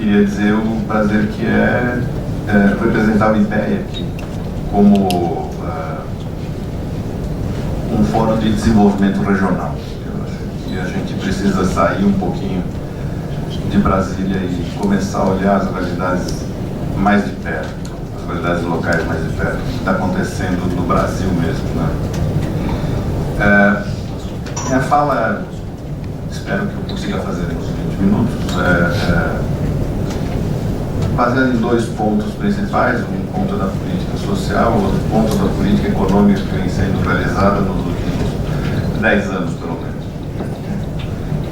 queria dizer o prazer que é representar o IPEA aqui como um fórum de desenvolvimento regional. Eu acho que a gente precisa sair um pouquinho de Brasília e começar a olhar as realidades mais de perto, as realidades locais mais de perto, o que está acontecendo no Brasil mesmo, né? Minha fala, espero que eu consiga fazer em uns 20 minutos, baseada em dois pontos principais, um ponto da política social, outro ponto da política econômica que vem sendo realizada nos últimos 10 anos, pelo menos.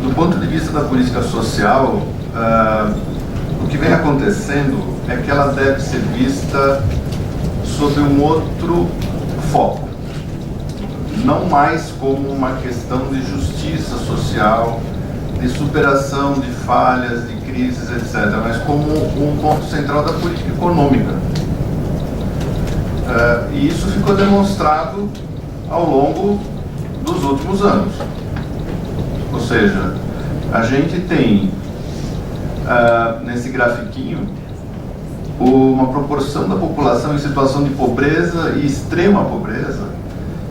Do ponto de vista da política social, o que vem acontecendo é que ela deve ser vista sob um outro foco, não mais como uma questão de justiça social, de superação de falhas, de crises, etc., mas como um ponto central da política econômica. E isso ficou demonstrado ao longo dos últimos anos. Ou seja, a gente tem nesse grafiquinho uma proporção da população em situação de pobreza e extrema pobreza,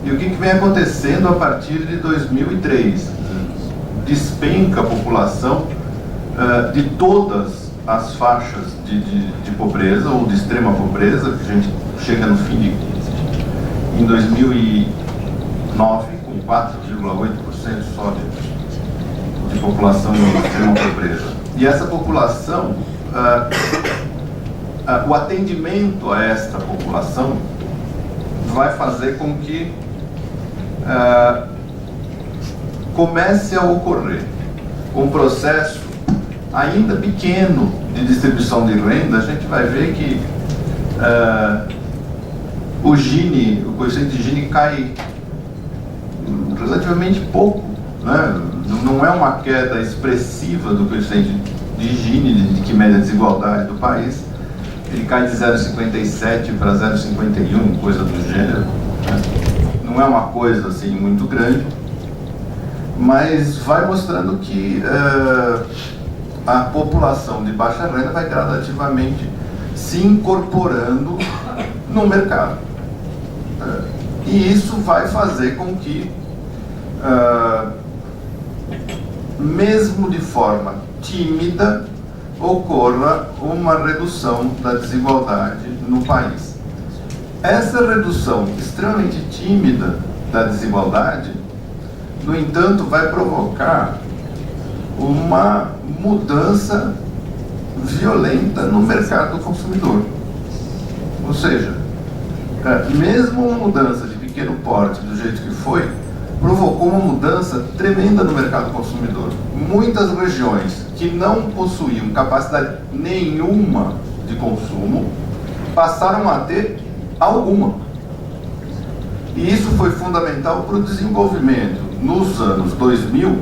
e o que vem acontecendo a partir de 2003. Despenca a população de todas as faixas de pobreza ou de extrema pobreza, que a gente chega no fim em 2009 com 4,8% só de população em extrema pobreza. E essa população, o atendimento a esta população vai fazer com que comece a ocorrer um processo ainda pequeno de distribuição de renda. A gente vai ver que o coeficiente de Gini cai relativamente pouco, né? Não é uma queda expressiva do coeficiente de Gini, de que mede a desigualdade do país. Ele cai de 0,57 para 0,51, coisa do gênero, né? Não é uma coisa assim muito grande, mas vai mostrando que a população de baixa renda vai gradativamente se incorporando no mercado. E isso vai fazer com que, mesmo de forma tímida, ocorra uma redução da desigualdade no país. Essa redução extremamente tímida da desigualdade, no entanto, vai provocar uma mudança violenta no mercado consumidor. Ou seja, mesmo uma mudança de pequeno porte, do jeito que foi, provocou uma mudança tremenda no mercado consumidor. Muitas regiões que não possuíam capacidade nenhuma de consumo passaram a ter alguma. E isso foi fundamental para o desenvolvimento, nos anos 2000,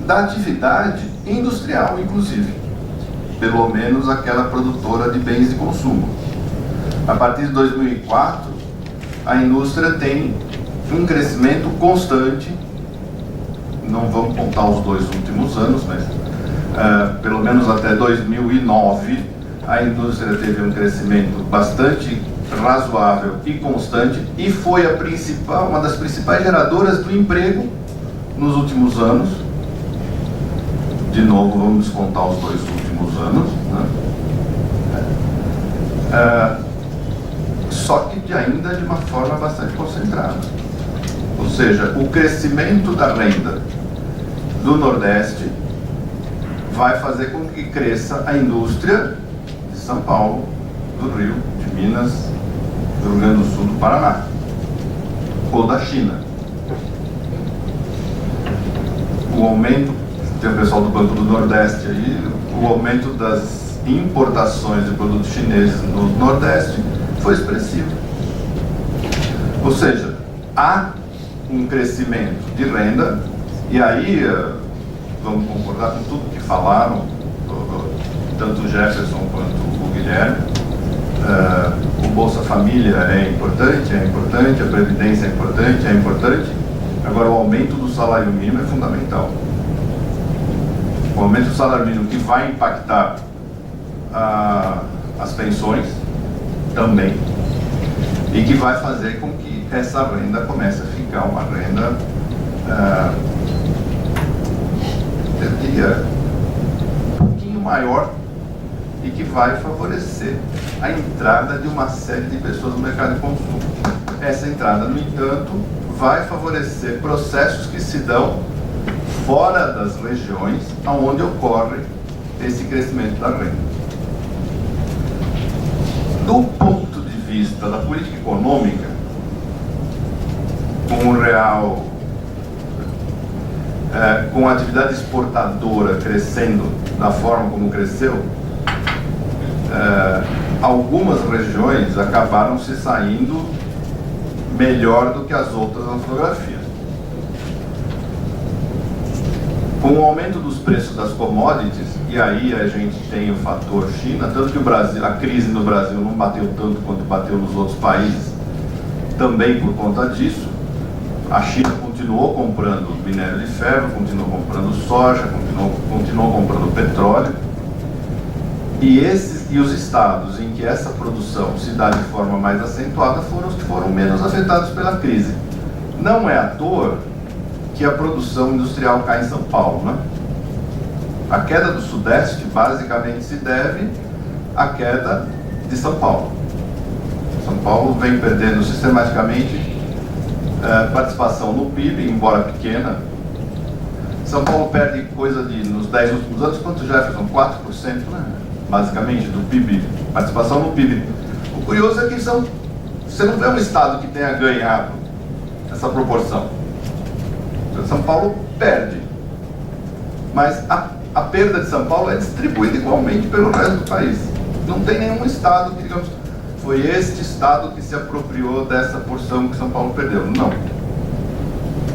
da atividade industrial, inclusive, pelo menos aquela produtora de bens de consumo. A partir de 2004, a indústria tem um crescimento constante. Não vamos contar os 2 últimos anos, mas pelo menos até 2009, a indústria teve um crescimento bastante razoável e constante, e foi uma das principais geradoras do emprego nos últimos anos. De novo, vamos descontar os 2 últimos anos, né? Só que ainda de uma forma bastante concentrada. Ou seja, o crescimento da renda do Nordeste vai fazer com que cresça a indústria de São Paulo, do Rio, de Minas, do Rio Grande do Sul, do Paraná, ou da China. O aumento, tem o pessoal do Banco do Nordeste aí, o aumento das importações de produtos chineses no Nordeste foi expressivo. Ou seja, há um crescimento de renda, e aí vamos concordar com tudo que falaram, tanto o Jefferson quanto o Guilherme. O Bolsa Família é importante, a Previdência é importante, agora o aumento do salário mínimo é fundamental. o aumento do salário mínimo que vai impactar as pensões também, e que vai fazer com que essa renda comece a ficar uma renda, eu diria, um pouquinho maior, e que vai favorecer a entrada de uma série de pessoas no mercado de consumo. Essa entrada, no entanto, vai favorecer processos que se dão fora das regiões onde ocorre esse crescimento da renda. Do ponto de vista da política econômica, com o real, com a atividade exportadora crescendo da forma como cresceu, algumas regiões acabaram se saindo melhor do que as outras na fotografia. Com o aumento dos preços das commodities, e aí a gente tem o fator China, tanto que o Brasil, a crise no Brasil não bateu tanto quanto bateu nos outros países, também por conta disso. A China continuou comprando minério de ferro, continuou comprando soja, continuou comprando petróleo, e os estados em que essa produção se dá de forma mais acentuada foram os que foram menos afetados pela crise. Não é à toa que a produção industrial cai em São Paulo, né? A queda do Sudeste basicamente se deve à queda de São Paulo. São Paulo vem perdendo sistematicamente participação no PIB, embora pequena. São Paulo perde coisa de, nos 10 últimos anos, quanto já são 4%, né? Basicamente, do PIB, participação no PIB. O curioso é que você não vê um estado que tenha ganhado essa proporção. São Paulo perde, mas a perda de São Paulo é distribuída igualmente pelo resto do país. Não tem nenhum estado que, digamos, foi este estado que se apropriou dessa porção que São Paulo perdeu. Não.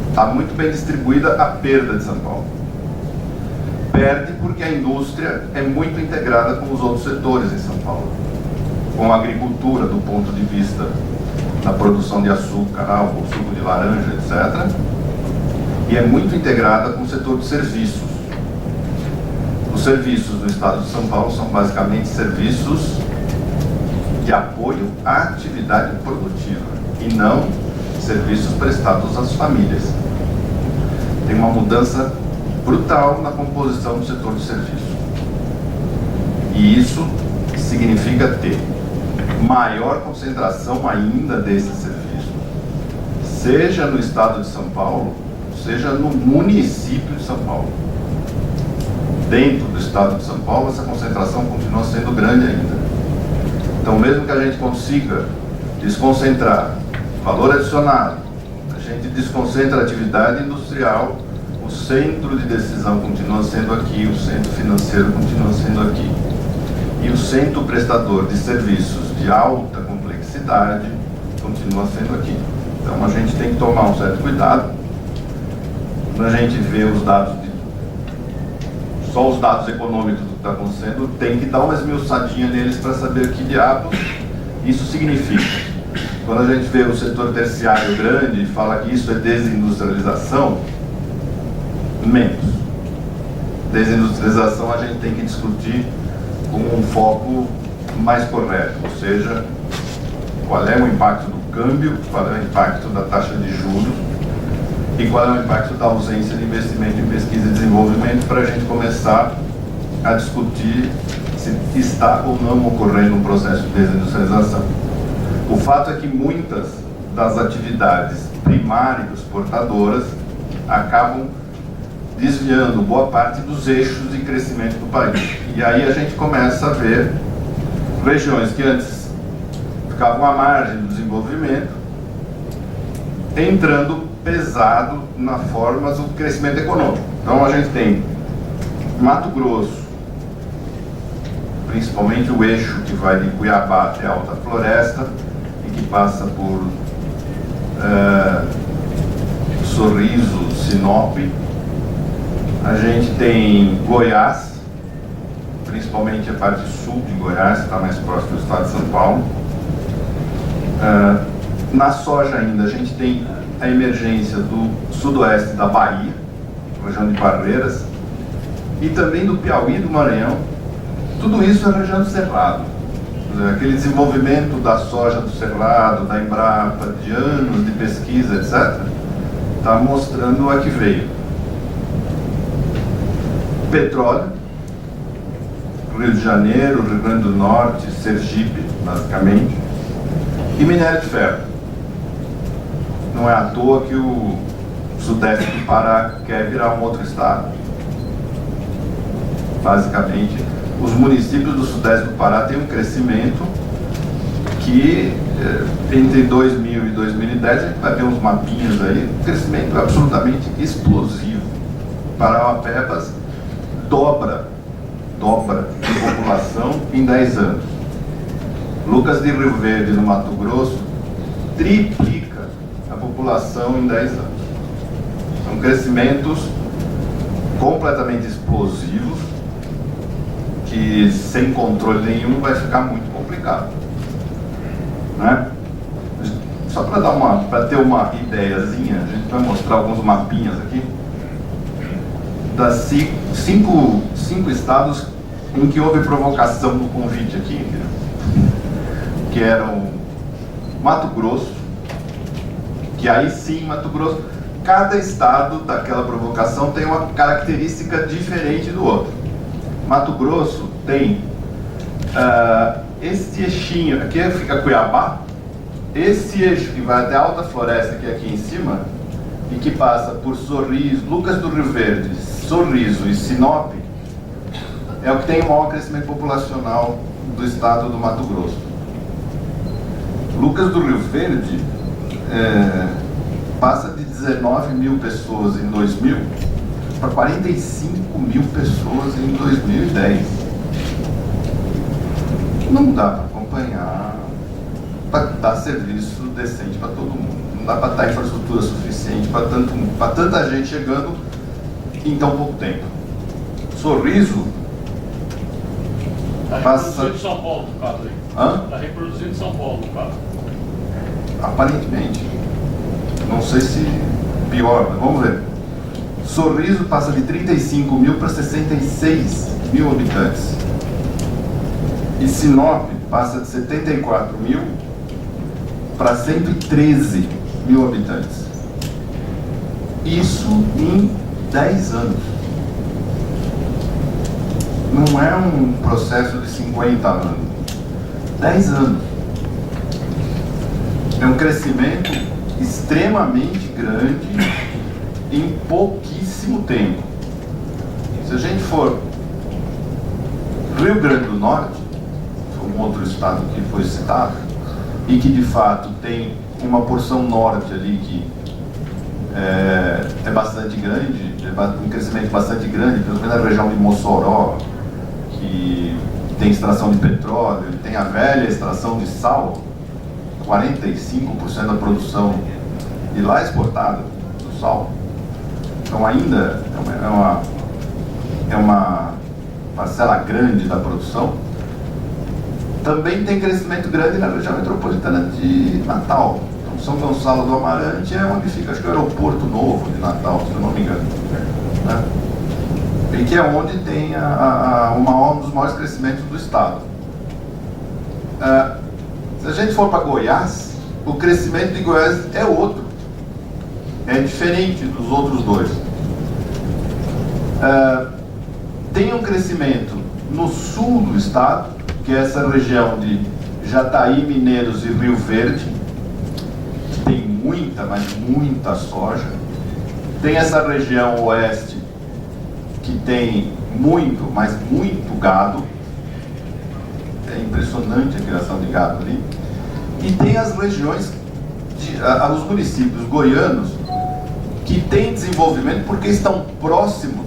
Está muito bem distribuída a perda de São Paulo. Perde porque a indústria é muito integrada com os outros setores em São Paulo, com a agricultura do ponto de vista da produção de açúcar, álcool, suco de laranja, etc. E é muito integrada com o setor de serviços. Os serviços no estado de São Paulo são basicamente serviços de apoio à atividade produtiva e não serviços prestados às famílias. Tem uma mudança brutal na composição do setor de serviço. E isso significa ter maior concentração ainda desses serviços, seja no estado de São Paulo, seja no município de São Paulo. Dentro do estado de São Paulo, essa concentração continua sendo grande ainda. Então, mesmo que a gente consiga desconcentrar valor adicionado, a gente desconcentra a atividade industrial, o centro de decisão continua sendo aqui, o centro financeiro continua sendo aqui. E o centro prestador de serviços de alta complexidade continua sendo aqui. Então, a gente tem que tomar um certo cuidado. Quando a gente vê os dados, só os dados econômicos do que está acontecendo, tem que dar uma esmiuçadinha neles para saber que diabos isso significa. Quando a gente vê o setor terciário grande e fala que isso é desindustrialização, menos. Desindustrialização a gente tem que discutir com um foco mais correto, ou seja, qual é o impacto do câmbio, qual é o impacto da taxa de juros e qual é o impacto da ausência de investimento em pesquisa e desenvolvimento, para a gente começar a discutir se está ou não ocorrendo um processo de desindustrialização. O fato é que muitas das atividades primárias exportadoras acabam desviando boa parte dos eixos de crescimento do país. E aí a gente começa a ver regiões que antes ficavam à margem do desenvolvimento entrando pesado na forma do crescimento econômico. Então a gente tem Mato Grosso, principalmente o eixo que vai de Cuiabá até a Alta Floresta e que passa por Sorriso, Sinop. A gente tem Goiás, principalmente a parte sul de Goiás, que está mais próximo do estado de São Paulo. Na soja ainda, a gente tem a emergência do sudoeste da Bahia, região de Barreiras, e também do Piauí e do Maranhão. Tudo isso é região do Cerrado. Aquele desenvolvimento da soja do Cerrado, da Embrapa, de anos de pesquisa, etc., está mostrando a que veio. Petróleo, Rio de Janeiro, Rio Grande do Norte, Sergipe, basicamente, e minério de ferro. Não é à toa que o sudeste do Pará quer virar um outro estado. Basicamente, os municípios do sudeste do Pará têm um crescimento que, entre 2000 e 2010, a gente vai ver uns mapinhas aí, um crescimento absolutamente explosivo. Parauapebas dobra de população em 10 anos. Lucas de Rio Verde, no Mato Grosso, triplica a população em 10 anos. São crescimentos completamente explosivos que, sem controle nenhum, vai ficar muito complicado, né? Só para ter uma ideiazinha, a gente vai mostrar alguns mapinhas aqui das cinco estados em que houve provocação no convite aqui, que eram Mato Grosso, que aí sim, Mato Grosso, cada estado daquela provocação tem uma característica diferente do outro. Mato Grosso tem esse eixinho, aqui fica Cuiabá, esse eixo que vai até a Alta Floresta, que é aqui em cima, e que passa por Sorriso, Lucas do Rio Verde, Sorriso e Sinop, é o que tem o maior crescimento populacional do estado do Mato Grosso. Lucas do Rio Verde passa de 19 mil pessoas em 2000 para 45 mil pessoas em 2010. Não dá para acompanhar, para dar serviço decente para todo mundo. Não dá para dar infraestrutura suficiente para tanta gente chegando em tão pouco tempo. Sorriso passa... reproduzindo São Paulo, no caso aí. Hã? Está reproduzindo São Paulo, no caso. Aparentemente. Não sei se pior, mas vamos ver. Sorriso passa de 35 mil para 66 mil habitantes. E Sinop passa de 74 mil para 113 mil habitantes. Isso em 10 anos. Não é um processo de 50 anos. 10 anos. É um crescimento extremamente grande em pouquíssimo tempo. Se a gente for Rio Grande do Norte, um outro estado que foi citado, e que de fato tem uma porção norte ali que é bastante grande, um crescimento bastante grande, principalmente na região de Mossoró, que tem extração de petróleo, tem a velha extração de sal, 45% da produção de lá é exportada, do sal. Então ainda é uma parcela grande da produção. Também tem crescimento grande na região metropolitana de Natal. Então, São Gonçalo do Amarante é onde fica, acho que é o aeroporto novo de Natal, se eu não me engano, né? E que é onde tem um dos maiores crescimentos do estado. Se a gente for para Goiás, o crescimento de Goiás é outro. É diferente dos outros dois. Tem um crescimento no sul do estado, que é essa região de Jataí, Mineiros e Rio Verde, que tem muita, mas muita soja. Tem essa região oeste, que tem muito, mas muito gado. É impressionante a criação de gado ali. E tem as regiões, os municípios goianos, que têm desenvolvimento porque estão próximos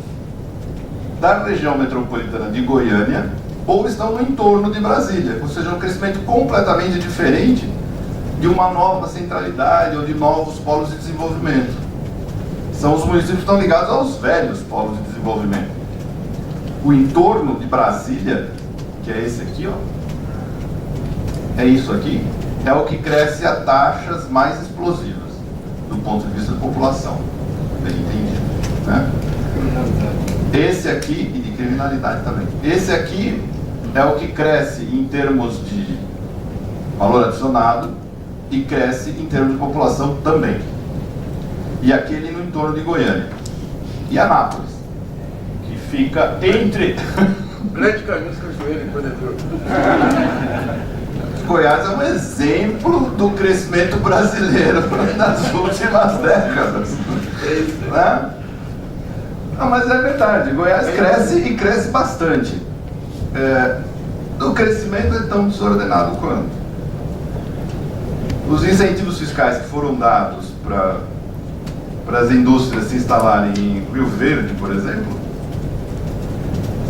da região metropolitana de Goiânia ou estão no entorno de Brasília, ou seja, um crescimento completamente diferente de uma nova centralidade ou de novos polos de desenvolvimento. São os municípios que estão ligados aos velhos polos de desenvolvimento. O entorno de Brasília, que é esse aqui, ó, é isso aqui, é o que cresce a taxas mais explosivas do ponto de vista da população. Bem entendido, né? Esse aqui, e de criminalidade também. Esse aqui é o que cresce em termos de valor adicionado e cresce em termos de população também. E aquele no entorno de Goiânia. E Anápolis, que fica entre... Grande Caminhos Cachoeira em Corredor. Goiás é um exemplo do crescimento brasileiro nas últimas décadas. Né? Não, mas é verdade, Goiás cresce e cresce bastante. O crescimento é tão desordenado quanto. Os incentivos fiscais que foram dados para as indústrias se instalarem em Rio Verde, por exemplo,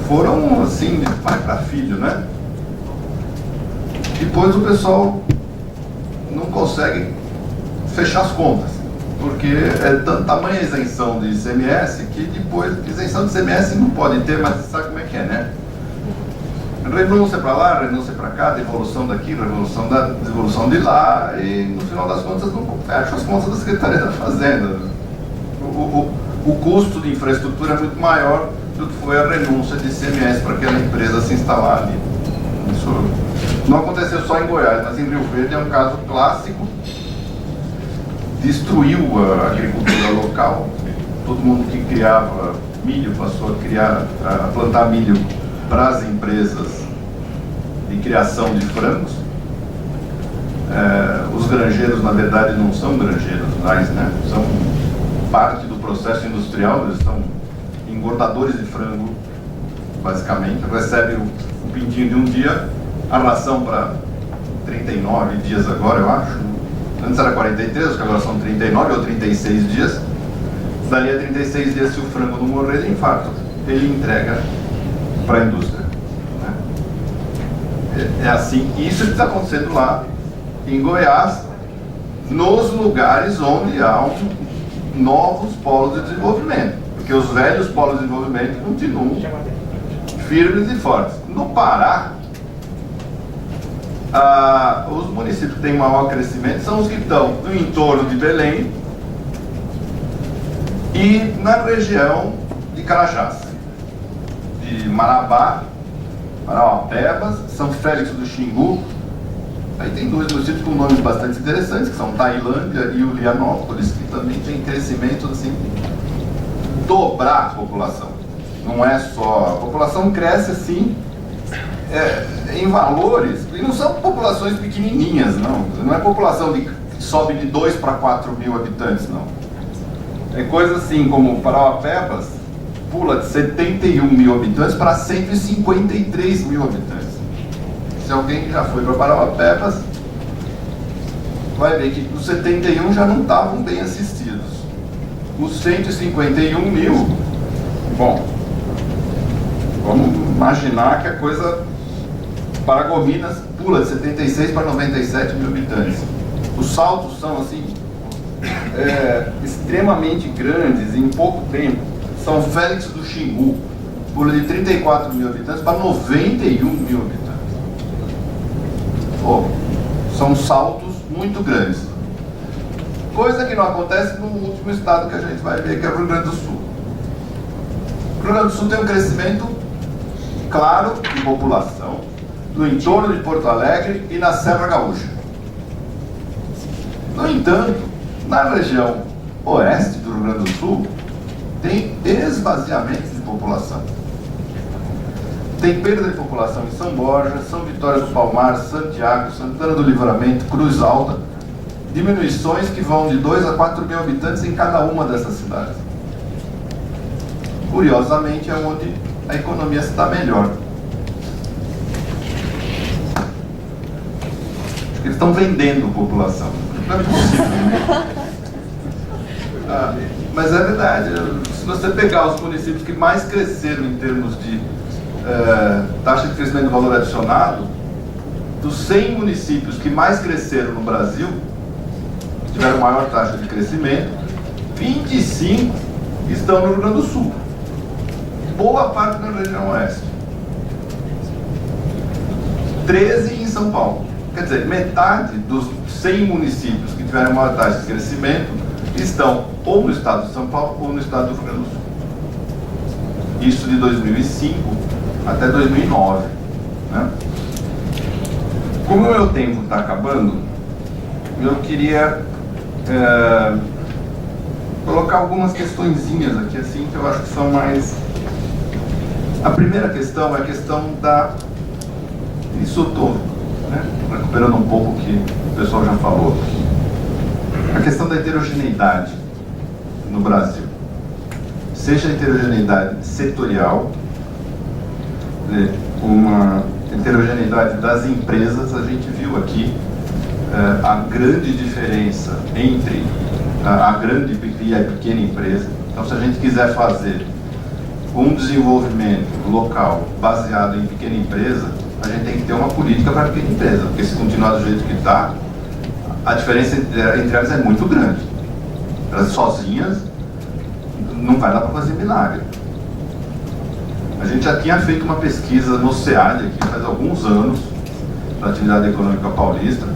foram assim, de pai para filho, né? Depois o pessoal não consegue fechar as contas, porque é tamanha isenção de ICMS que depois, isenção de ICMS não pode ter, mas você sabe como é que é, né? Renúncia para lá, renúncia para cá, devolução daqui, devolução de lá, e no final das contas não fecha as contas da Secretaria da Fazenda. O custo de infraestrutura é muito maior do que foi a renúncia de ICMS para aquela empresa se instalar ali. Isso não aconteceu só em Goiás, mas em Rio Verde é um caso clássico. Destruiu a agricultura local. Todo mundo que criava milho passou a plantar milho para as empresas de criação de frangos. Os granjeiros, na verdade, não são granjeiros mais, né? São parte do processo industrial, eles são engordadores de frango, basicamente. Recebem o pintinho de um dia, a ração para 39 dias agora, eu acho. Antes era 43, acho que agora são 39 ou 36 dias. Dali a 36 dias, se o frango não morrer de infarto, ele entrega para a indústria. Né? É assim, isso que está acontecendo lá em Goiás, nos lugares onde há novos polos de desenvolvimento, porque os velhos polos de desenvolvimento continuam firmes e fortes. No Pará, os municípios que têm maior crescimento são os que estão no entorno de Belém e na região de Carajás, de Marabá, Parauapebas, São Félix do Xingu. Aí tem dois municípios com nomes bastante interessantes, que são Tailândia e Ulianópolis, que também tem crescimento assim, dobrar a população. Não é só... A população cresce assim, em valores, e não são populações pequenininhas, não é população que sobe de 2 para 4 mil habitantes, não. É coisa assim como Parauapebas pula de 71 mil habitantes para 153 mil habitantes. Se alguém já foi para Parauapebas, vai ver que os 71 já não estavam bem assistidos. Os 151 mil, bom, vamos imaginar que a coisa... Paragominas pula de 76 para 97 mil habitantes. Os saltos são assim extremamente grandes em pouco tempo. São Félix do Xingu pula de 34 mil habitantes para 91 mil habitantes. São saltos muito grandes. Coisa que não acontece no último estado que a gente vai ver, que é o Rio Grande do Sul. O Rio Grande do Sul tem um crescimento claro de população no entorno de Porto Alegre e na Serra Gaúcha. No entanto, na região oeste do Rio Grande do Sul, tem esvaziamento de população. Tem perda de população em São Borja, São Vitória do Palmar, Santiago, Santana do Livramento, Cruz Alta, diminuições que vão de 2 a 4 mil habitantes em cada uma dessas cidades. Curiosamente, é onde a economia está melhor. Eles estão vendendo população. Não é possível. Mas é verdade. Se você pegar os municípios que mais cresceram em termos de taxa de crescimento do valor adicionado, dos 100 municípios que mais cresceram no Brasil, que tiveram maior taxa de crescimento, 25 estão no Rio Grande do Sul. Boa parte na região oeste. 13 em São Paulo. Quer dizer, metade dos 100 municípios que tiveram maior taxa de crescimento estão ou no estado de São Paulo ou no estado do Rio Grande do Sul. Isso de 2005 até 2009. Né? Como o meu tempo está acabando, eu queria colocar algumas questõezinhas aqui, assim, que eu acho que são mais... A primeira questão é a questão da... Isso eu estou, né, recuperando um pouco o que o pessoal já falou. A questão da heterogeneidade no Brasil. Seja a heterogeneidade setorial, uma heterogeneidade das empresas. A gente viu aqui a grande diferença entre a grande e a pequena empresa. Então, se a gente quiser fazer um desenvolvimento local baseado em pequena empresa, a gente tem que ter uma política para a pequena empresa, porque se continuar do jeito que está, a diferença entre elas é muito grande. Elas sozinhas não vai dar para fazer milagre. A gente já tinha feito uma pesquisa no SEAD aqui faz alguns anos, da Atividade Econômica Paulista.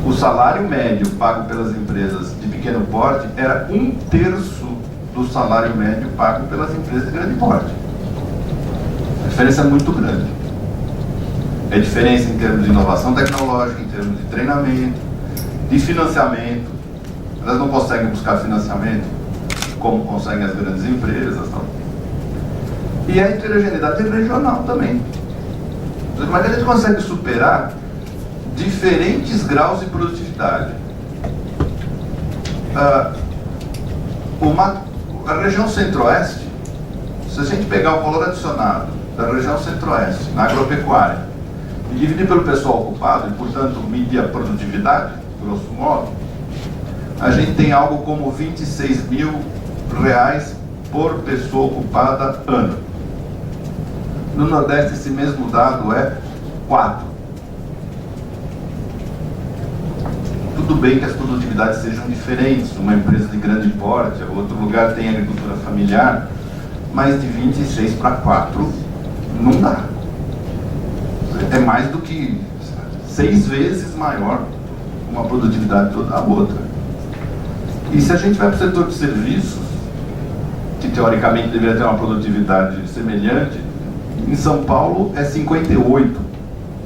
O salário médio pago pelas empresas de pequeno porte era 1/3 do salário médio pago pelas empresas de grande porte. A diferença é muito grande. É diferença em termos de inovação tecnológica, em termos de treinamento, de financiamento. Elas não conseguem buscar financiamento como conseguem as grandes empresas. Tal. E a heterogeneidade regional também. Como é que a gente consegue superar diferentes graus de produtividade? A região centro-oeste, se a gente pegar o valor adicionado da região centro-oeste na agropecuária e dividir pelo pessoal ocupado, e portanto medir a produtividade, grosso modo, a gente tem algo como R$26 mil por pessoa ocupada ano. No Nordeste esse mesmo dado é 4. Tudo bem que as produtividades sejam diferentes, uma empresa de grande porte, outro lugar tem agricultura familiar, mas de 26 para 4 não dá. É mais do que 6 vezes maior uma produtividade toda a outra. E se a gente vai para o setor de serviços, que teoricamente deveria ter uma produtividade semelhante, em São Paulo é 58,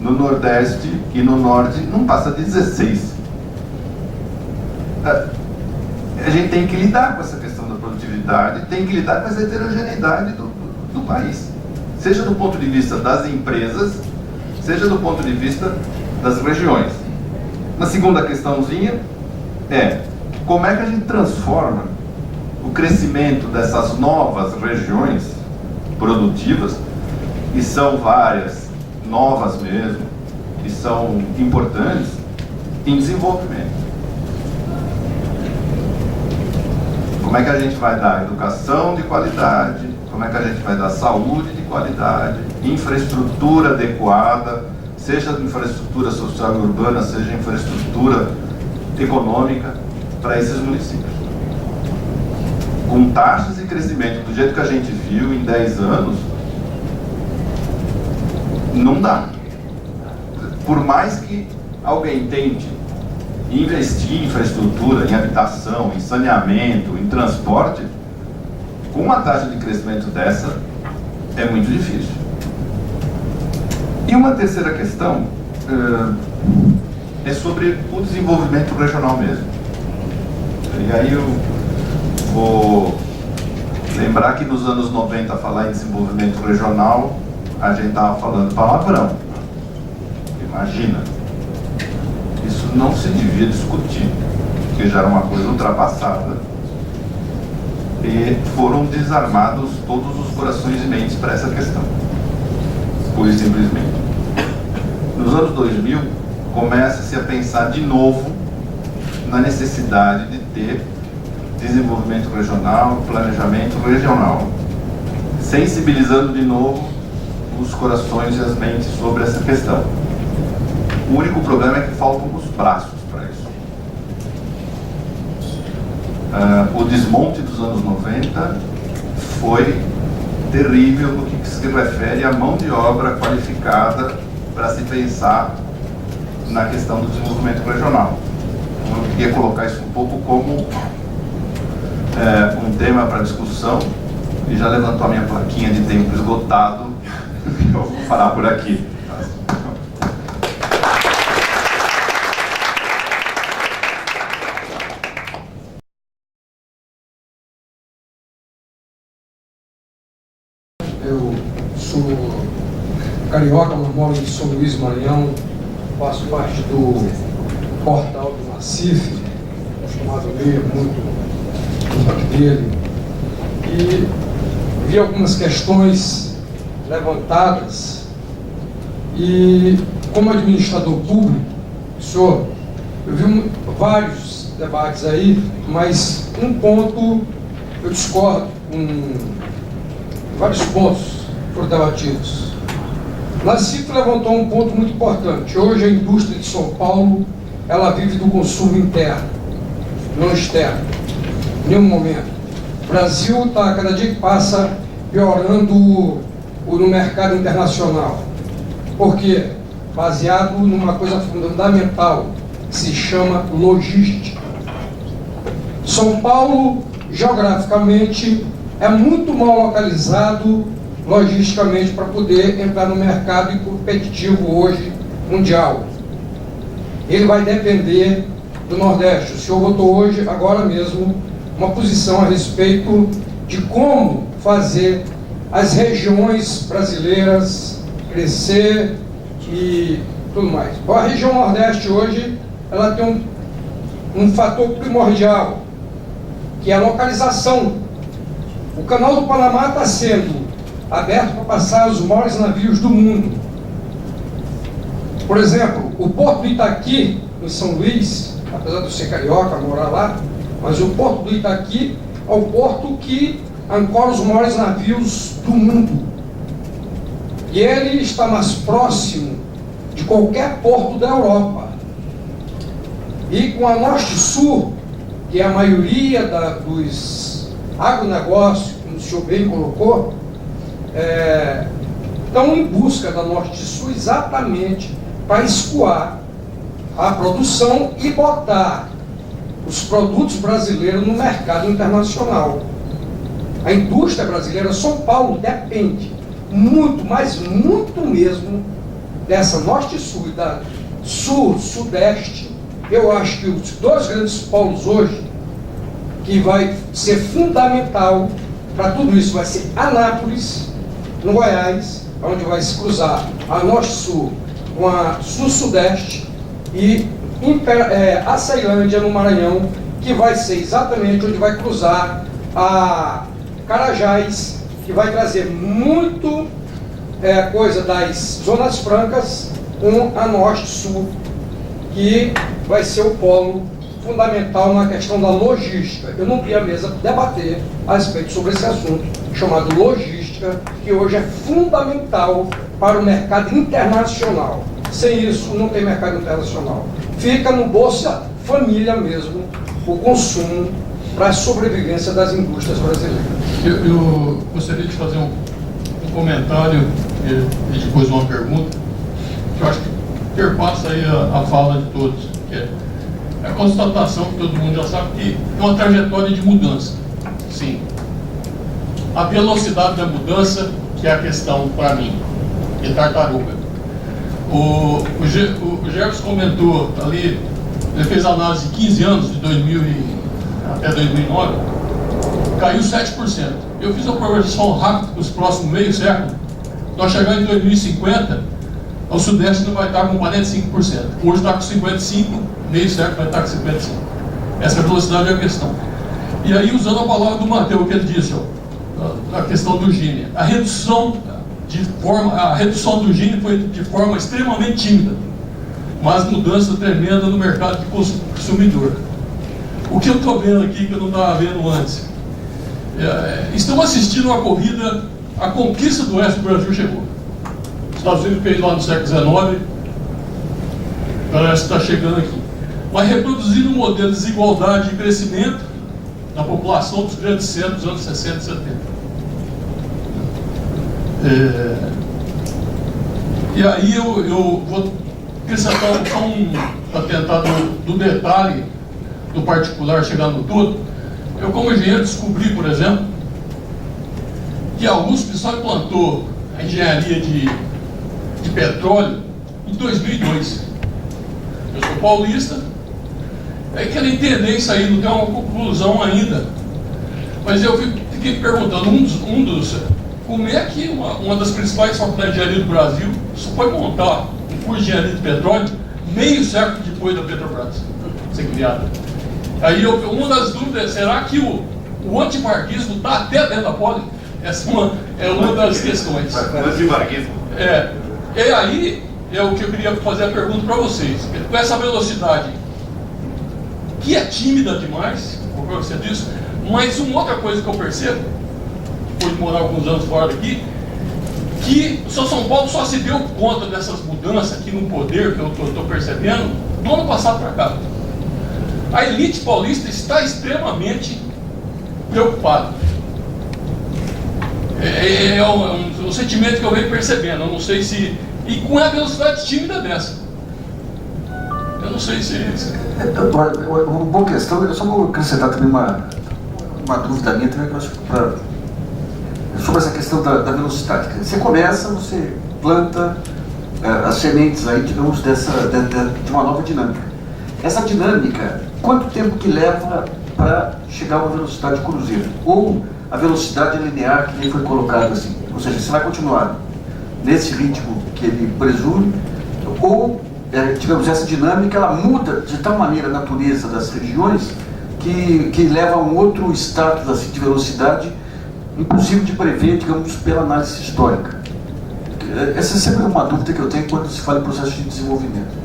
no Nordeste e no Norte não passa de 16. A gente tem que lidar com essa questão da produtividade, tem que lidar com essa heterogeneidade do país, seja do ponto de vista das empresas, seja do ponto de vista das regiões. Na segunda questãozinha é como é que a gente transforma o crescimento dessas novas regiões produtivas, e são várias, novas mesmo, que são importantes, em desenvolvimento. Como é que a gente vai dar educação de qualidade, como é que a gente vai dar saúde de qualidade, infraestrutura adequada, seja infraestrutura social e urbana, seja infraestrutura econômica, para esses municípios. Com taxas de crescimento do jeito que a gente viu em 10 anos, não dá. Por mais que alguém tente investir em infraestrutura, em habitação, em saneamento, em transporte, com uma taxa de crescimento dessa, é muito difícil. E uma terceira questão é sobre o desenvolvimento regional mesmo. E aí eu vou lembrar que nos anos 90, falar em desenvolvimento regional, a gente estava falando palavrão. Imagina. Isso não se devia discutir, porque já era uma coisa ultrapassada. E foram desarmados todos os corações e mentes para essa questão. Pura e simplesmente. Nos anos 2000, começa-se a pensar de novo na necessidade de ter desenvolvimento regional, planejamento regional, sensibilizando de novo os corações e as mentes sobre essa questão. O único problema é que faltam os braços para isso. O desmonte dos anos 90 foi terrível no que se refere à mão de obra qualificada para se pensar na questão do desenvolvimento regional. Então, eu queria colocar isso um pouco como um tema para discussão e já levantou a minha plaquinha de tempo esgotado. Eu vou parar por aqui. Eu sou carioca, mas moro em São Luís, Maranhão, faço parte do portal do Nassif, acostumado a ler muito o blog dele, e vi algumas questões levantadas, e como administrador público, senhor, eu vi vários debates aí, mas um ponto eu discordo com vários pontos foram debatidos. Nassif levantou um ponto muito importante. Hoje a indústria de São Paulo, ela vive do consumo interno, não externo, em nenhum momento. O Brasil está, cada dia que passa, piorando no mercado internacional. Por quê? Baseado numa coisa fundamental, que se chama logística. São Paulo, geograficamente, é muito mal localizado logisticamente para poder entrar no mercado competitivo hoje mundial. Ele vai depender do Nordeste. O senhor votou hoje, agora mesmo, uma posição a respeito de como fazer as regiões brasileiras crescer e tudo mais. A região Nordeste hoje, ela tem um fator primordial, que é a localização. O canal do Panamá está sendo aberto para passar os maiores navios do mundo. Por exemplo, o Porto do Itaqui, em São Luís, apesar de eu ser carioca, morar lá, mas o Porto do Itaqui é o porto que ancora os maiores navios do mundo. E ele está mais próximo de qualquer porto da Europa. E com a Norte-Sul, que é a maioria dos agronegócio, como o senhor bem colocou, estão em busca da Norte-Sul exatamente para escoar a produção e botar os produtos brasileiros no mercado internacional. A indústria brasileira, São Paulo, depende muito, mas muito mesmo, dessa Norte-Sul e da Sul-Sudeste. Eu acho que os dois grandes polos hoje, que vai ser fundamental para tudo isso, vai ser Anápolis, no Goiás, onde vai se cruzar a Norte-Sul com a Sul-Sudeste, e a Ceilândia, no Maranhão, que vai ser exatamente onde vai cruzar a Carajás, que vai trazer muito coisa das Zonas Francas com a Norte-Sul, que vai ser o polo fundamental na questão da logística. Eu não vi a mesa debater a respeito sobre esse assunto, chamado logística, que hoje é fundamental para o mercado internacional. Sem isso, não tem mercado internacional. Fica no Bolsa Família mesmo, o consumo para a sobrevivência das indústrias brasileiras. Eu gostaria de fazer um comentário e depois uma pergunta, que eu acho que perpassa aí a fala de todos, que é a constatação que todo mundo já sabe que é uma trajetória de mudança. Sim. A velocidade da mudança que é a questão para mim, de tartaruga. O Jefferson comentou ali, ele fez a análise de 15 anos, de 2000 até 2009, caiu 7%. Eu fiz uma projeção rápida para os próximos meio século. Nós chegamos em 2050, o Sudeste não vai estar com 45%. Hoje está com 55%, meio século vai estar com 55%. Essa velocidade é a questão. E aí, usando a palavra do Mateus, que ele disse, a questão do Gini, a redução do Gini foi de forma extremamente tímida, mas mudança tremenda no mercado de consumidor. O que eu estou vendo aqui, que eu não estava vendo antes, estamos assistindo uma corrida, a conquista do Oeste do Brasil chegou. Os Estados Unidos fez lá no século XIX, parece que está chegando aqui. Mas reproduzindo um modelo de desigualdade e crescimento na população dos grandes centros dos anos 60 e 70. E aí eu vou acrescentar para tentar do detalhe do particular chegar no todo. Eu, como engenheiro, descobri, por exemplo, que a USP só implantou a engenharia de petróleo em 2002. Eu sou paulista, é quero entender isso aí, não tem uma conclusão ainda. Mas eu fiquei perguntando, como é que uma das principais faculdades de engenharia do Brasil só foi montar um curso de engenharia de petróleo meio século depois da Petrobras ser criada? Aí uma das dúvidas é, será que o antivarguismo está até dentro da Poli? Essa é uma das questões. Antivarguismo. E aí é o que eu queria fazer a pergunta para vocês. Com essa velocidade, que é tímida demais, como você disse, mas uma outra coisa que eu percebo, depois de morar alguns anos fora daqui, que o São Paulo só se deu conta dessas mudanças aqui no poder, que eu estou percebendo, do ano passado para cá. A elite paulista está extremamente preocupada. É um sentimento que eu venho percebendo. Eu não sei se... E com a velocidade tímida dessa. Eu não sei se... Uma boa questão. Eu só vou acrescentar também uma dúvida minha também, que eu acho sobre essa questão da velocidade. Você começa, você planta as sementes aí, digamos, de uma nova dinâmica. Essa dinâmica, quanto tempo que leva para chegar a uma velocidade cruzeiro? Ou a velocidade linear que nem foi colocada assim? Ou seja, você vai continuar nesse ritmo que ele presume, ou, digamos, essa dinâmica, ela muda de tal maneira a natureza das regiões que leva a um outro status assim, de velocidade impossível de prever, digamos, pela análise histórica. Essa é sempre uma dúvida que eu tenho quando se fala em processo de desenvolvimento.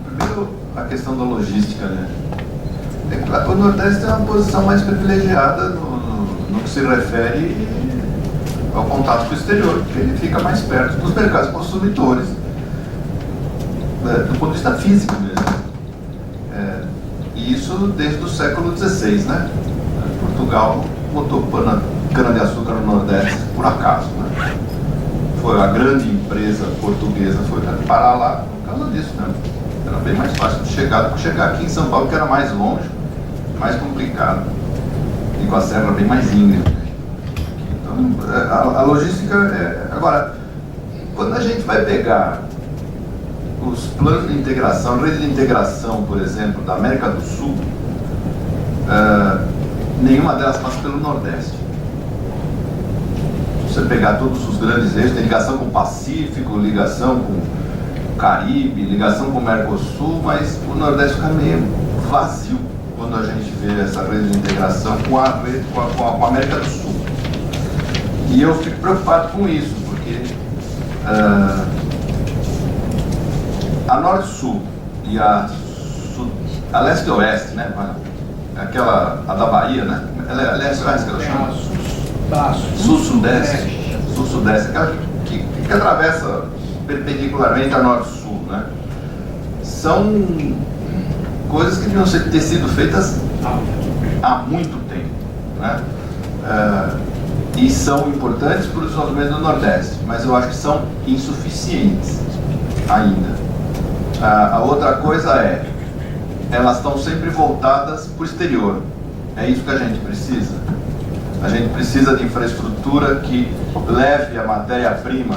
Primeiro, a questão da logística, né? É claro que o Nordeste tem uma posição mais privilegiada no que se refere ao contato com o exterior, porque ele fica mais perto dos mercados consumidores, do ponto de vista físico mesmo. E isso desde o século XVI, né? Portugal botou cana-de-açúcar no Nordeste por acaso, né? Foi a grande empresa portuguesa, foi parar lá por causa disso, né? Era bem mais fácil de chegar do que chegar aqui em São Paulo, que era mais longe, mais complicado, e com a serra bem mais íngreme. Então, a logística é... Agora, quando a gente vai pegar os planos de integração, a rede de integração, por exemplo, da América do Sul, nenhuma delas passa pelo Nordeste. Se você pegar todos os grandes eixos, tem ligação com o Pacífico, ligação com o Caribe, ligação com o Mercosul, mas o Nordeste fica meio vazio quando a gente vê essa rede de integração com a América do Sul. E eu fico preocupado com isso, porque a Norte-Sul e a Leste-Oeste, né? A da Bahia, né? Ela é Leste-Oeste que ela chama? Sul-Sudeste. Sul-Sudeste, aquela que atravessa perpendicularmente a Norte-Sul, né? São coisas que deviam ter sido feitas há muito tempo, né? E são importantes para o desenvolvimento do Nordeste, mas eu acho que são insuficientes ainda. A outra coisa é, elas estão sempre voltadas para o exterior. É isso que a gente precisa. A gente precisa de infraestrutura que leve a matéria-prima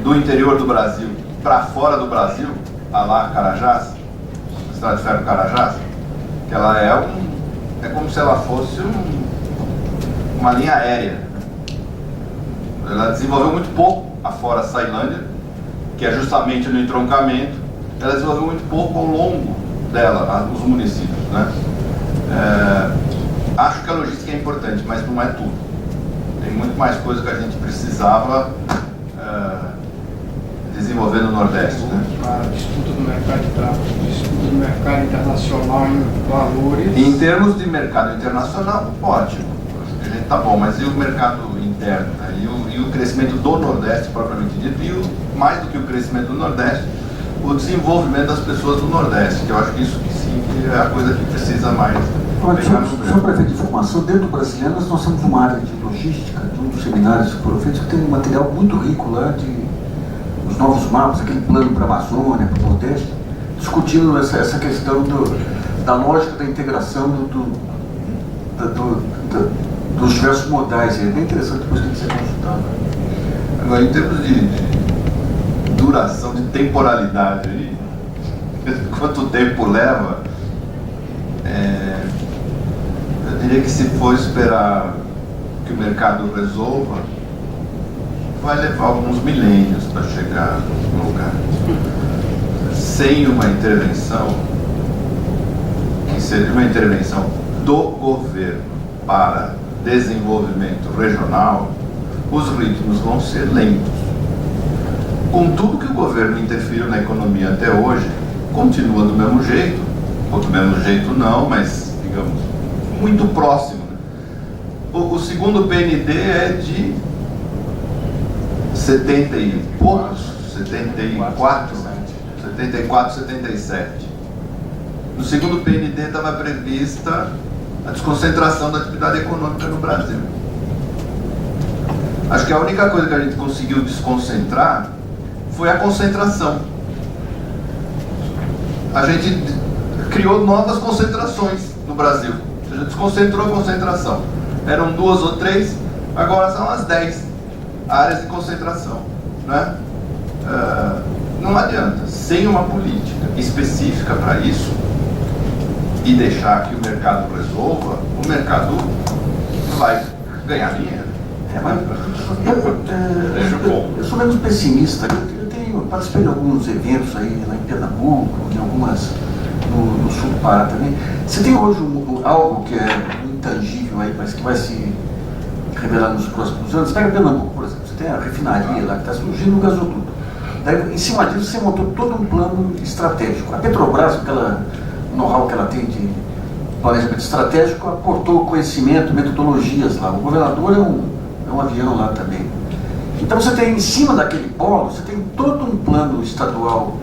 do interior do Brasil para fora do Brasil, a lá Carajás, a Estrada de Ferro Carajás, que ela é como se ela fosse uma linha aérea. Ela desenvolveu muito pouco afora a Ceilândia, que é justamente no entroncamento. Ela desenvolveu muito pouco ao longo dela, os municípios, né? Acho que a logística é importante, mas não é tudo. Tem muito mais coisa que a gente precisava desenvolver no Nordeste, né? Disputa do mercado de tráfego, disputa do mercado internacional em valores. Em termos de mercado internacional, ótimo. A gente tá bom, mas e o mercado interno, né? E o crescimento do Nordeste, propriamente dito, e mais do que o crescimento do Nordeste, o desenvolvimento das pessoas do Nordeste, que eu acho que isso que sim que é a coisa que precisa mais. Só para efeito de informação, dentro do Brasilianas nós temos uma área de logística, de um dos seminários que foram feitos, que tem um material muito rico lá de os novos mapas, aquele plano para a Amazônia, para o Nordeste, discutindo essa questão da lógica da integração dos diversos modais. É bem interessante, depois tem que ser consultado. Agora, em termos de duração, de temporalidade, aí, quanto tempo leva, eu diria que se for esperar que o mercado resolva, vai levar alguns milênios para chegar no lugar. Sem uma intervenção, que seja uma intervenção do governo para desenvolvimento regional, os ritmos vão ser lentos. Com tudo que o governo interferiu na economia até hoje, continua do mesmo jeito, ou do mesmo jeito não, mas, digamos, muito próximo. O segundo PND é de 70 e poucos, 74, 77. No segundo PND estava prevista a desconcentração da atividade econômica no Brasil. Acho que a única coisa que a gente conseguiu desconcentrar foi a concentração. A gente criou novas concentrações no Brasil. A gente desconcentrou a concentração. Eram 2 ou 3, agora são as 10 áreas de concentração, né? Não adianta, sem uma política específica para isso e deixar que o mercado resolva, o mercado vai ganhar dinheiro. Eu sou menos pessimista. Eu participei de alguns eventos aí lá em Pernambuco, em algumas no sul do Pará também. Você tem hoje algo que é intangível aí, mas que vai se revelar nos próximos anos? Pega Pernambuco, por exemplo, você tem a refinaria lá que está surgindo no gasoduto. Daí, em cima disso, você montou todo um plano estratégico. A Petrobras, aquela know-how que ela tem de planejamento estratégico, aportou conhecimento, metodologias lá. O governador é um avião lá também. Então você tem, em cima daquele polo, você tem todo um plano estadual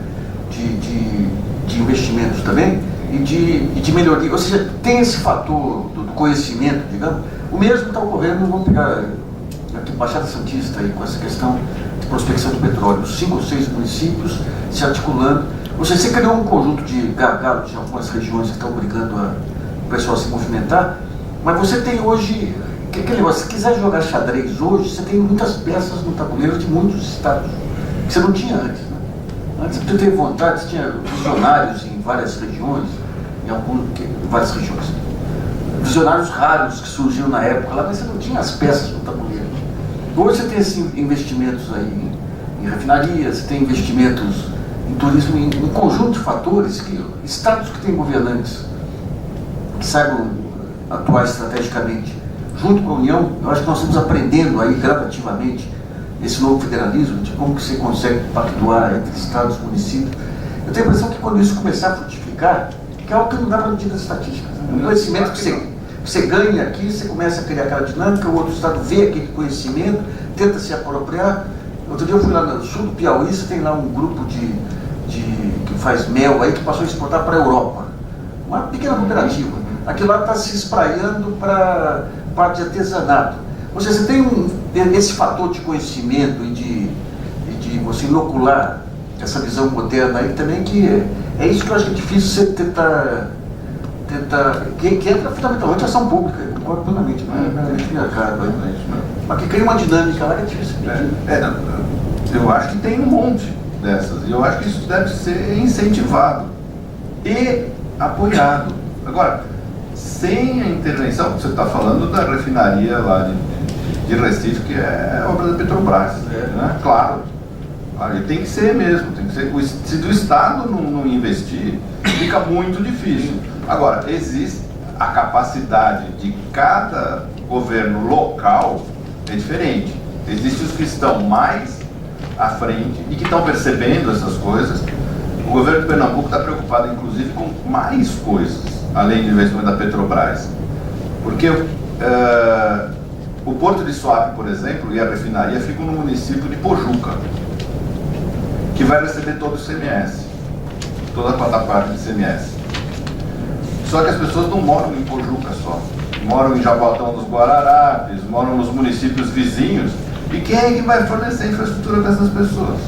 de investimentos também e de melhoria. Ou seja, tem esse fator do conhecimento, digamos. O mesmo está ocorrendo, vamos pegar aqui Baixada Santista aí, com essa questão de prospecção do petróleo. 5 ou 6 municípios se articulando. Ou seja, você criou um conjunto de gargalos em algumas regiões que estão obrigando o pessoal a se movimentar, mas você tem hoje, aquele negócio, se quiser jogar xadrez hoje, você tem muitas peças no tabuleiro de muitos estados, que você não tinha antes, né? Antes você teve vontade, você tinha visionários em várias regiões, várias regiões. Visionários raros que surgiram na época lá, mas você não tinha as peças no tabuleiro. Hoje você tem esses investimentos aí em refinarias, você tem investimentos em turismo, em um conjunto de fatores que estados que têm governantes que saibam atuar estrategicamente junto com a União. Eu acho que nós estamos aprendendo aí gradativamente esse novo federalismo, de como que você consegue pactuar entre estados e municípios. Eu tenho a impressão que quando isso começar a frutificar, que é algo que não dá para medir nas estatísticas, né? Um conhecimento que você ganha aqui, você começa a criar aquela dinâmica, o outro estado vê aquele conhecimento, tenta se apropriar. Outro dia eu fui lá no sul do Piauí, você tem lá um grupo que faz mel aí, que passou a exportar para a Europa. Uma pequena cooperativa. Aquilo lá está se espraiando para parte de artesanato. Ou seja, você tem esse fator de conhecimento e de você inocular essa visão moderna aí também, que é isso que eu acho que é difícil você tentar que entra fundamentalmente a ação pública, eu concordo plenamente, não é meramente mercado, mas que cria uma dinâmica lá que é difícil. Eu acho que tem um monte dessas, e eu acho que isso deve ser incentivado e apoiado. Agora, sem a intervenção, você está falando da refinaria lá de Recife, que é obra da Petrobras, né? Claro, e tem que ser mesmo, tem que ser. Se o Estado não investir, fica muito difícil. Agora, existe a capacidade de cada governo local, é diferente. Existem os que estão mais à frente e que estão percebendo essas coisas. O governo de Pernambuco está preocupado, inclusive, com mais coisas, além do investimento da Petrobras. Porque o Porto de Suape, por exemplo, e a refinaria ficam no município de Pojuca, que vai receber todo o ICMS, toda a quarta parte do ICMS. Só que as pessoas não moram em Pojuca só, moram em Jaboatão dos Guararapes, moram nos municípios vizinhos. E quem é que vai fornecer a infraestrutura para essas pessoas?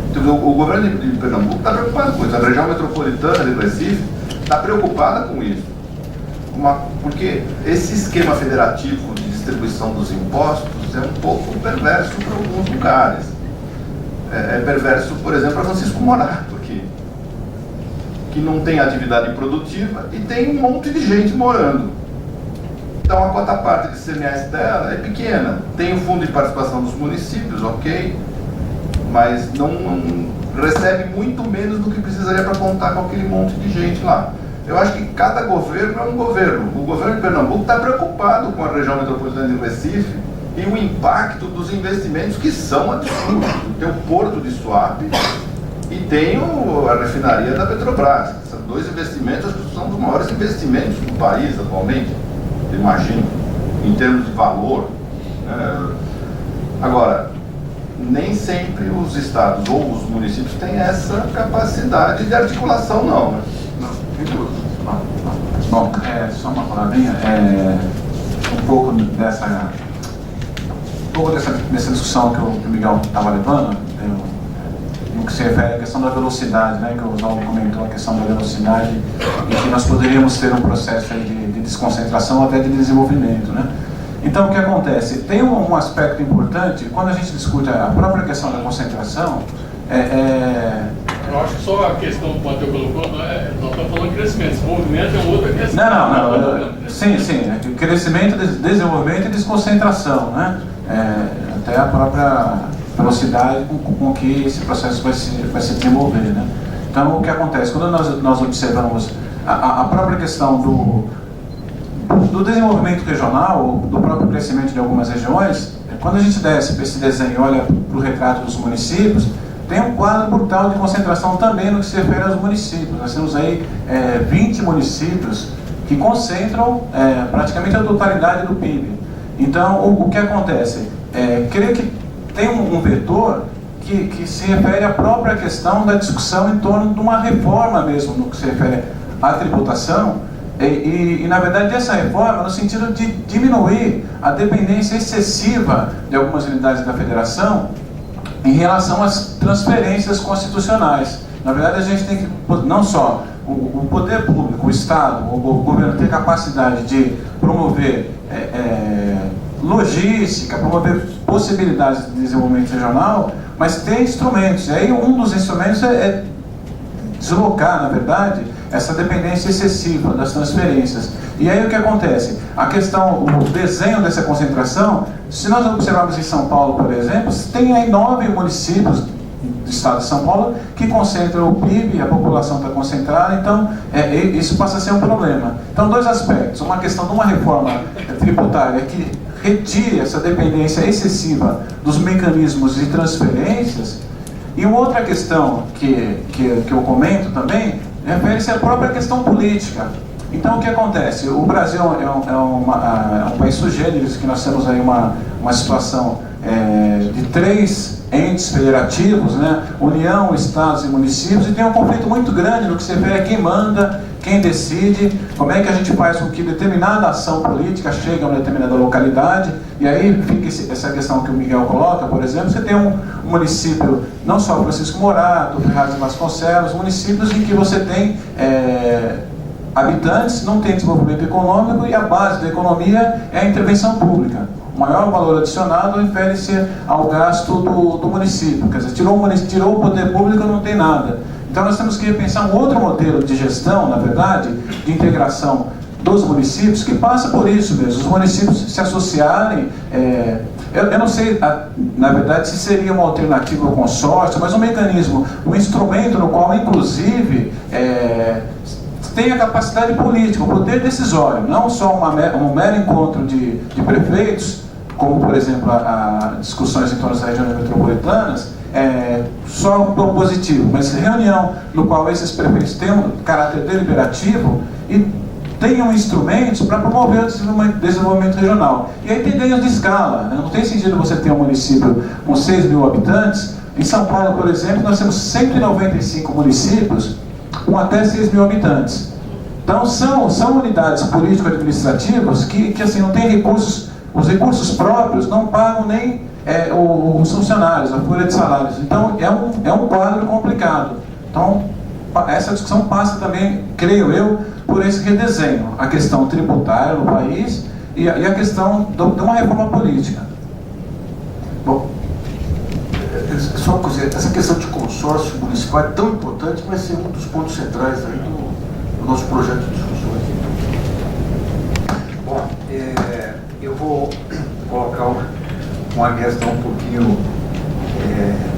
Então, o governo de Pernambuco está preocupado com isso. A região metropolitana de Recife está preocupada com isso. Porque esse esquema federativo de distribuição dos impostos é um pouco perverso para alguns lugares. É perverso, por exemplo, para Francisco Morato, que não tem atividade produtiva e tem um monte de gente morando. Então a cota parte de CMS dela é pequena. Tem o fundo de participação dos municípios, ok, mas não recebe muito menos do que precisaria para contar com aquele monte de gente lá. Eu acho que cada governo é um governo. O governo de Pernambuco está preocupado com a região metropolitana de Recife e o impacto dos investimentos que são absurdos. Tem o Porto de Suape e tem a refinaria da Petrobras. São dois investimentos que são os maiores investimentos do país atualmente, eu imagino, em termos de valor. Agora, nem sempre os estados ou os municípios têm essa capacidade de articulação, não, né? Bom, só uma palavrinha, um pouco dessa discussão que o Miguel estava levando, no que se refere à questão da velocidade, né, que o Oswaldo comentou, a questão da velocidade, e que nós poderíamos ter um processo aí de desconcentração até de desenvolvimento, né? Então, o que acontece? Tem um aspecto importante, quando a gente discute a própria questão da concentração, Eu acho que só a questão que o Matheus colocou, nós estamos falando de crescimento, desenvolvimento é outra questão. Não. Sim, crescimento, desenvolvimento e desconcentração, né? Até a própria velocidade com que esse processo vai se desenvolver, né? Então, o que acontece? Quando nós observamos a própria questão do desenvolvimento regional, do próprio crescimento de algumas regiões, quando a gente desce para esse desenho e olha para o retrato dos municípios, tem um quadro brutal de concentração também no que se refere aos municípios. Nós temos aí 20 municípios que concentram praticamente a totalidade do PIB. Então, o que acontece? Creio que tem um vetor que se refere à própria questão da discussão em torno de uma reforma mesmo, no que se refere à tributação, e na verdade, dessa reforma no sentido de diminuir a dependência excessiva de algumas unidades da federação em relação às transferências constitucionais. Na verdade, a gente tem que, não só o poder público, o Estado, o governo ter capacidade de promover logística, promover possibilidades de desenvolvimento regional, mas ter instrumentos. E aí um dos instrumentos é deslocar, na verdade, essa dependência excessiva das transferências. E aí o que acontece? A questão, o desenho dessa concentração, se nós observarmos em São Paulo, por exemplo, tem aí 9 municípios do estado de São Paulo que concentram o PIB, a população está concentrada, então isso passa a ser um problema. Então, dois aspectos: uma questão de uma reforma tributária que retire essa dependência excessiva dos mecanismos de transferências, e uma outra questão que eu comento também refere-se à própria questão política. Então, o que acontece? O Brasil é um país sui generis, que nós temos aí uma situação de 3 entes federativos, né? União, estados e municípios, e tem um conflito muito grande no que se refere a quem manda, quem decide, como é que a gente faz com que determinada ação política chegue a uma determinada localidade. E aí fica essa questão que o Miguel coloca, por exemplo, você tem um município, não só Francisco Morato, Ferraz de Vasconcelos, municípios em que você tem habitantes, não tem desenvolvimento econômico, e a base da economia é a intervenção pública. O maior valor adicionado refere-se ao gasto do município, quer dizer, tirou o poder público, não tem nada. Então nós temos que repensar um outro modelo de gestão, na verdade, de integração dos municípios, que passa por isso mesmo, os municípios se associarem. Eu não sei, na verdade, se seria uma alternativa ao consórcio, mas um mecanismo, um instrumento no qual, inclusive, tem a capacidade política, o poder decisório, não só um mero encontro de prefeitos, como, por exemplo, as discussões em torno das regiões metropolitanas, só um propositivo, mas reunião no qual esses prefeitos têm um caráter deliberativo e tenham instrumentos para promover o desenvolvimento regional. E aí tem ganhos de escala, né? Não tem sentido você ter um município com 6 mil habitantes. Em São Paulo, por exemplo, nós temos 195 municípios com até 6 mil habitantes. Então são unidades político-administrativas que assim, não têm recursos, os recursos próprios não pagam nem os funcionários, a folha de salários. Então é um quadro complicado. Então essa discussão passa também, creio eu, por esse redesenho, a questão tributária no país e a questão de uma reforma política. Bom, só uma coisa, essa questão de consórcio municipal é tão importante, vai ser um dos pontos centrais aí do nosso projeto de discussão aqui. Bom, eu vou colocar uma questão um pouquinho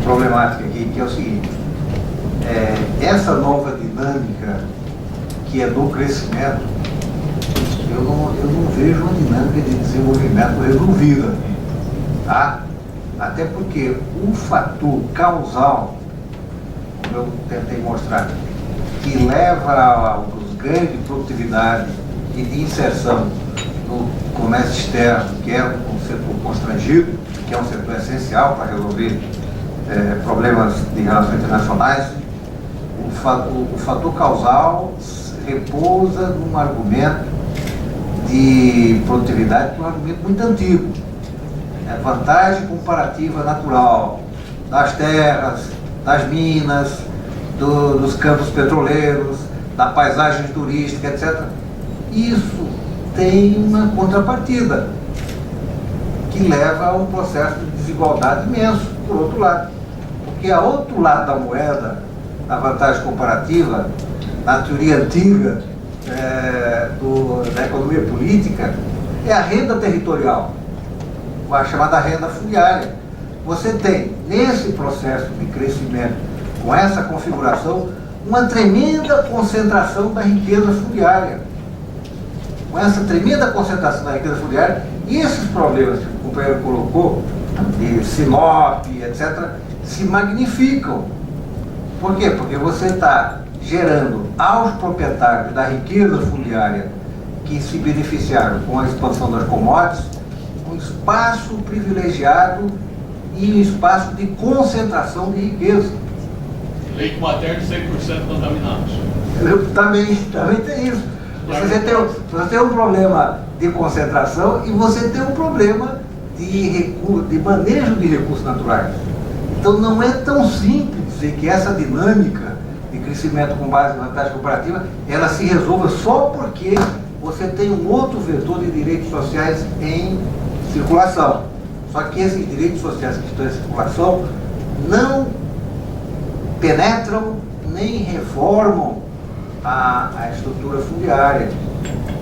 problemática aqui, que é o seguinte: essa nova dinâmica que é do crescimento, eu não vejo uma dinâmica de desenvolvimento resolvida, tá? Até porque o fator causal, como eu tentei mostrar, que leva aos ganhos de produtividade e de inserção no comércio externo, que é um setor constrangido, que é um setor essencial para resolver problemas de relações internacionais, o fator causal repousa num argumento de produtividade, que é um argumento muito antigo. É vantagem comparativa natural das terras, das minas, dos campos petroleiros, da paisagem turística, etc. Isso tem uma contrapartida que leva a um processo de desigualdade imenso, por outro lado. Porque a outro lado da moeda, a vantagem comparativa, na teoria antiga da economia política, é a renda territorial, a chamada renda fundiária. Você tem, nesse processo de crescimento, com essa configuração, uma tremenda concentração da riqueza fundiária. Com essa tremenda concentração da riqueza fundiária, e esses problemas que o companheiro colocou, de Sinop, etc., se magnificam. Por quê? Porque você está gerando aos proprietários da riqueza fundiária que se beneficiaram com a expansão das commodities um espaço privilegiado e um espaço de concentração de riqueza. Leite materno 100% contaminados. Também tem isso. Você tem um problema de concentração e você tem um problema de manejo de recursos naturais. Então não é tão simples dizer que essa dinâmica de crescimento com base em vantagem comparativa, ela se resolva só porque você tem um outro vetor de direitos sociais em circulação. Só que esses direitos sociais que estão em circulação não penetram nem reformam a estrutura fundiária.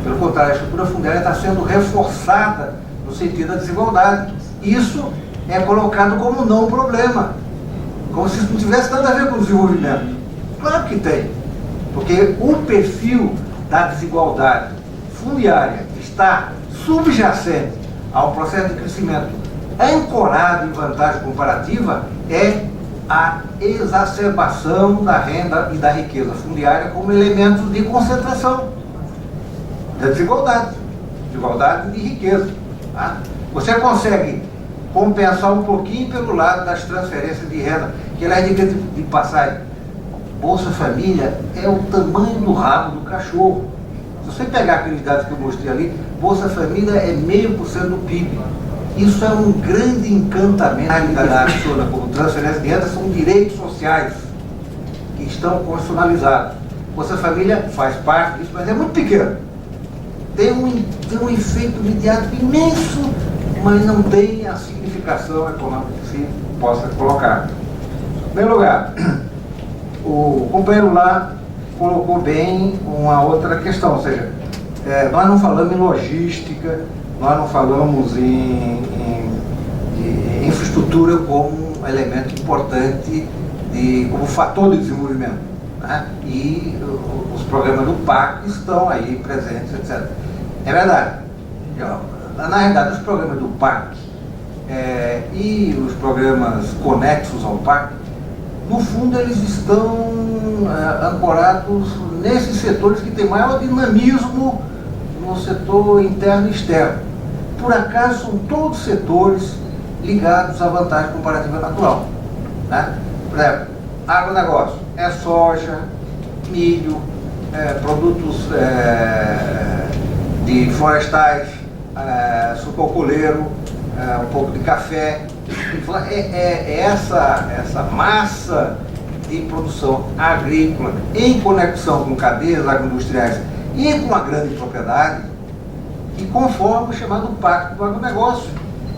Pelo contrário, a estrutura fundiária está sendo reforçada no sentido da desigualdade. Isso é colocado como não problema, como se isso não tivesse nada a ver com o desenvolvimento. Claro que tem, porque o perfil da desigualdade fundiária está subjacente ao processo de crescimento ancorado em vantagem comparativa é a exacerbação da renda e da riqueza fundiária como elementos de concentração da desigualdade de riqueza. Tá? Você consegue compensar um pouquinho pelo lado das transferências de renda, que ela é de passagem. Bolsa Família é o tamanho do rabo do cachorro. Se você pegar aqueles dados que eu mostrei ali, Bolsa Família é 0,5% do PIB. Isso é um grande encantamento. A realidade funciona como transferência de renda, são direitos sociais que estão constitucionalizados. Bolsa Família faz parte disso, mas é muito pequeno. Tem um efeito imediato imenso, mas não tem a significação econômica que se possa colocar. Em primeiro lugar, o companheiro lá colocou bem uma outra questão, ou seja, nós não falamos em logística, nós não falamos em infraestrutura como um elemento importante, como fator de desenvolvimento. Né? E os programas do PAC estão aí presentes, etc. É verdade. Na realidade, os programas do PAC e os programas conexos ao PAC, no fundo, eles estão ancorados nesses setores que têm maior dinamismo no setor interno e externo. Por acaso, são todos setores ligados à vantagem comparativa natural. Né? Por exemplo, agronegócio é soja, milho, produtos de florestais, sucocoleiro, um pouco de café. Essa massa de produção agrícola em conexão com cadeias agroindustriais e com a grande propriedade, que conforma o chamado Pacto do Agronegócio,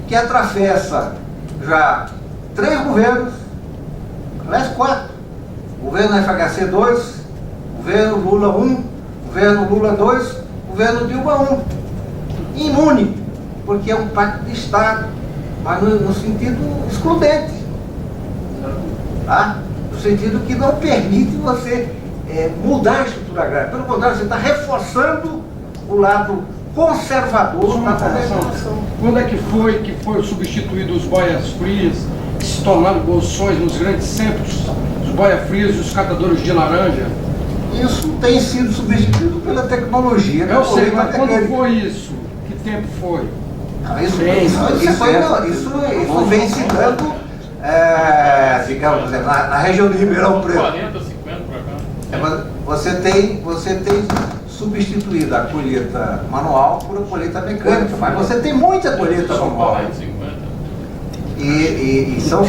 que atravessa já 3 governos, aliás 4, governo FHC 2, governo Lula 1, governo Lula 2, governo Dilma 1, imune, porque é um pacto de Estado, mas no sentido excludente, tá? No sentido que não permite você mudar a estrutura agrária, pelo contrário, você está reforçando o lado conservador da conversação. Quando é que foi substituído os boias frias, que se tornaram bolsões nos grandes centros, os boias frias e os catadores de laranja? Isso tem sido substituído pela tecnologia. Eu sei, mas quando foi isso? Que tempo foi? Isso vem se dando, digamos, na região de Ribeirão Preto. 40, 50 para cá. Você tem substituído a colheita manual por a colheita mecânica, mas você tem muita colheita manual. 40, 50. E são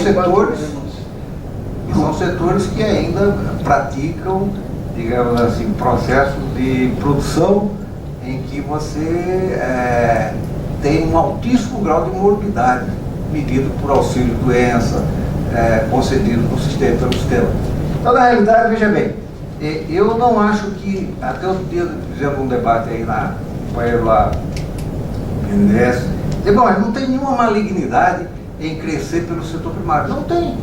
setores que ainda praticam, digamos assim, processos de produção em que você tem um altíssimo grau de morbidade, medido por auxílio-doença, concedido pelo sistema. Então, na realidade, veja bem, eu não acho que, até outro dia fizemos um debate aí na companheiro lá no BNDES, bom, não tem nenhuma malignidade em crescer pelo setor primário. Não tem.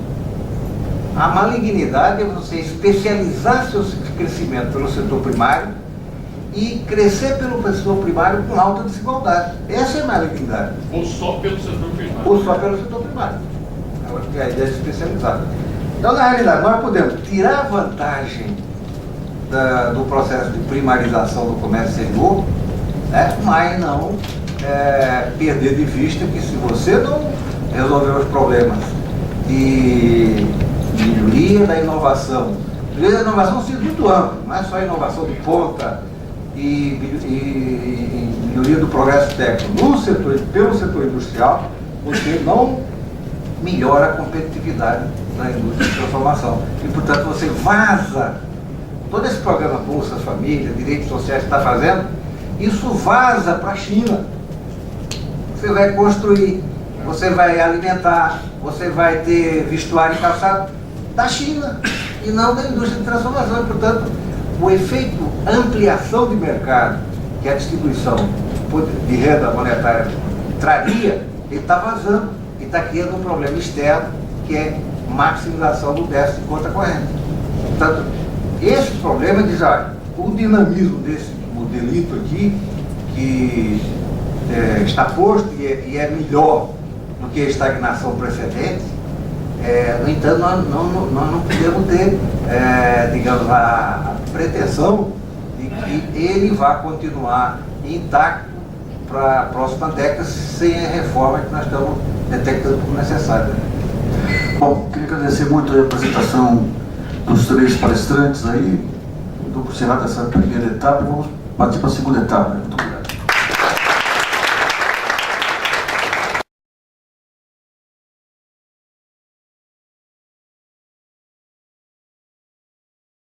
A malignidade é você especializar seu crescimento pelo setor primário e crescer pelo setor primário com alta desigualdade. Essa é a malignidade. Ou só pelo setor primário. Ou só pelo setor primário. É a ideia de especializar. Então, na realidade, nós podemos tirar vantagem do processo de primarização do comércio exterior, né, mas não perder de vista que se você não resolver os problemas de melhoria da inovação, no sentido amplo, não é só a inovação de ponta e melhoria do progresso técnico pelo setor industrial, você não melhora a competitividade da indústria de transformação. E, portanto, você vaza todo esse programa Bolsa Família, direitos sociais que está fazendo, isso vaza para a China. Você vai construir, você vai alimentar, você vai ter vestuário e calçado da China e não da indústria de transformação. E, portanto, o efeito ampliação de mercado que a distribuição de renda monetária traria, ele está vazando e está criando um problema externo que é maximização do déficit de conta corrente. Portanto, esse problema diz, o dinamismo desse modelito aqui, que está posto e é melhor do que a estagnação precedente, no entanto, nós não podemos ter, digamos, a pretensão de que ele vá continuar intacto para a próxima década sem a reforma que nós estamos detectando como necessária. Bom, queria agradecer muito a apresentação dos 3 palestrantes aí. Estou por encerrar essa primeira etapa e vamos partir para a segunda etapa.